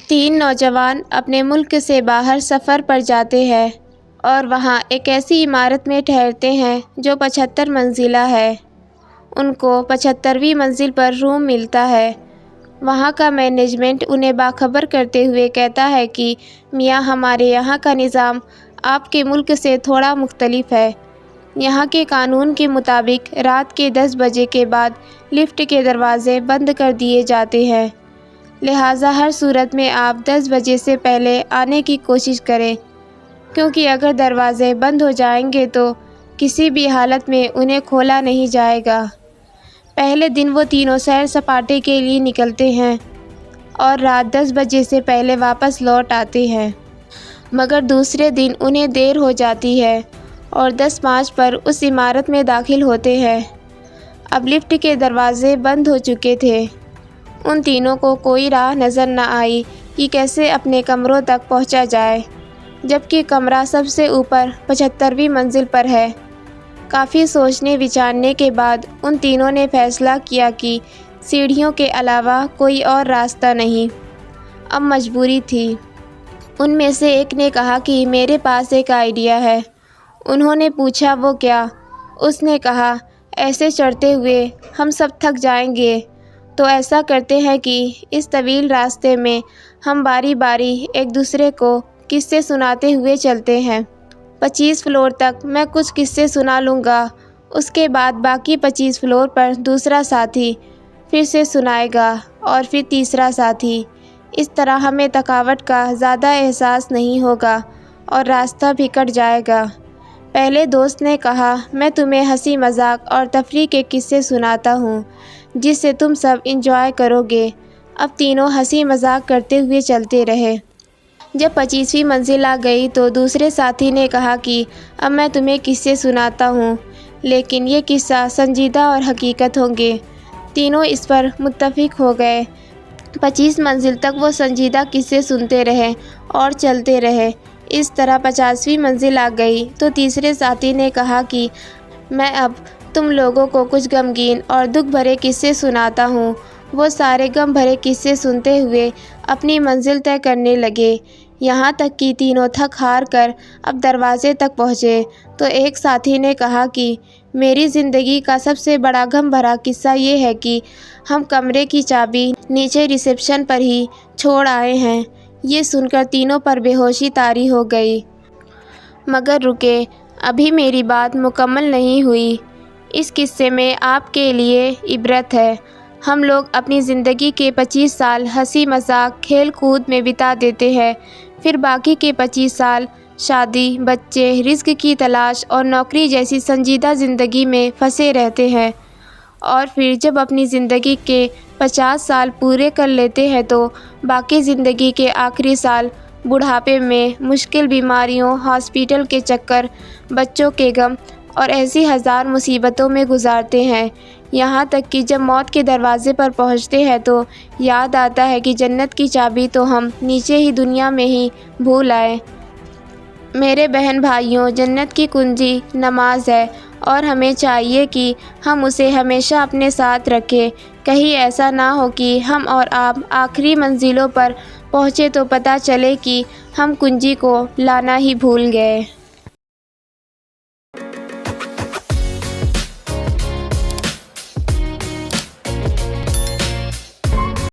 تین نوجوان اپنے ملک سے باہر سفر پر جاتے ہیں اور وہاں ایک ایسی عمارت میں ٹھہرتے ہیں جو 75 منزلہ ہے۔ ان کو 75ویں منزل پر روم ملتا ہے۔ وہاں کا مینجمنٹ انہیں باخبر کرتے ہوئے کہتا ہے کہ میاں، ہمارے یہاں کا نظام آپ کے ملک سے تھوڑا مختلف ہے۔ یہاں کے قانون کے مطابق رات کے 10 بجے کے بعد لفٹ کے دروازے بند کر دیے جاتے ہیں، لہٰذا ہر صورت میں آپ 10 بجے سے پہلے آنے کی کوشش کریں، کیونکہ اگر دروازے بند ہو جائیں گے تو کسی بھی حالت میں انہیں کھولا نہیں جائے گا۔ پہلے دن وہ تینوں سیر سپاٹے کے لیے نکلتے ہیں اور رات 10 بجے سے پہلے واپس لوٹ آتے ہیں، مگر دوسرے دن انہیں دیر ہو جاتی ہے اور 10:05 پر اس عمارت میں داخل ہوتے ہیں۔ اب لفٹ کے دروازے بند ہو چکے تھے۔ ان تینوں کو کوئی راہ نظر نہ آئی کہ کیسے اپنے کمروں تک پہنچا جائے، جبکہ کمرہ سب سے اوپر 75ویں منزل پر ہے۔ کافی سوچنے وچارنے کے بعد ان تینوں نے فیصلہ کیا کہ سیڑھیوں کے علاوہ کوئی اور راستہ نہیں، اب مجبوری تھی۔ ان میں سے ایک نے کہا کہ میرے پاس ایک آئیڈیا ہے۔ انہوں نے پوچھا وہ کیا؟ اس نے کہا ایسے چڑھتے ہوئے ہم سب تھک جائیں گے، تو ایسا کرتے ہیں کہ اس طویل راستے میں ہم باری باری ایک دوسرے کو قصے سناتے ہوئے چلتے ہیں۔ 25 فلور تک میں کچھ قصے سنا لوں گا، اس کے بعد باقی 25 فلور پر دوسرا ساتھی پھر سے سنائے گا اور پھر تیسرا ساتھی۔ اس طرح ہمیں تھکاوٹ کا زیادہ احساس نہیں ہوگا اور راستہ بھی کٹ جائے گا۔ پہلے دوست نے کہا میں تمہیں ہنسی مذاق اور تفریح کے قصے سناتا ہوں جس سے تم سب انجوائے کرو گے۔ اب تینوں ہنسی مذاق کرتے ہوئے چلتے رہے۔ جب 25ویں منزل آ گئی تو دوسرے ساتھی نے کہا کہ اب میں تمہیں قصے سناتا ہوں، لیکن یہ قصہ سنجیدہ اور حقیقت ہوں گے۔ تینوں اس پر متفق ہو گئے۔ 25 منزل تک وہ سنجیدہ قصے سنتے رہے اور چلتے رہے۔ اس طرح 50ویں منزل آ گئی تو تیسرے ساتھی نے کہا کہ میں اب تم لوگوں کو کچھ غمگین اور دکھ بھرے قصے سناتا ہوں۔ وہ سارے غم بھرے قصے سنتے ہوئے اپنی منزل طے کرنے لگے، یہاں تک کہ تینوں تھک ہار کر اب دروازے تک پہنچے تو ایک ساتھی نے کہا کہ میری زندگی کا سب سے بڑا غم بھرا قصہ یہ ہے کہ ہم کمرے کی چابی نیچے ریسیپشن پر ہی چھوڑ آئے ہیں۔ یہ سن کر تینوں پر بے ہوشی طاری ہو گئی۔ مگر رکے، ابھی میری بات مکمل نہیں ہوئی۔ اس قصے میں آپ کے لیے عبرت ہے۔ ہم لوگ اپنی زندگی کے 25 سال ہنسی مذاق کھیل کود میں بتا دیتے ہیں، پھر باقی کے 25 سال شادی، بچے، رزق کی تلاش اور نوکری جیسی سنجیدہ زندگی میں پھنسے رہتے ہیں، اور پھر جب اپنی زندگی کے 50 سال پورے کر لیتے ہیں تو باقی زندگی کے آخری سال بڑھاپے میں مشکل بیماریوں، ہاسپٹل کے چکر، بچوں کے غم اور ایسی ہزار مصیبتوں میں گزارتے ہیں، یہاں تک کہ جب موت کے دروازے پر پہنچتے ہیں تو یاد آتا ہے کہ جنت کی چابی تو ہم نیچے ہی دنیا میں ہی بھول آئے۔ میرے بہن بھائیوں، جنت کی کنجی نماز ہے اور ہمیں چاہیے کہ ہم اسے ہمیشہ اپنے ساتھ رکھیں۔ کہیں ایسا نہ ہو کہ ہم اور آپ آخری منزلوں پر پہنچے تو پتہ چلے کہ ہم کنجی کو لانا ہی بھول گئے۔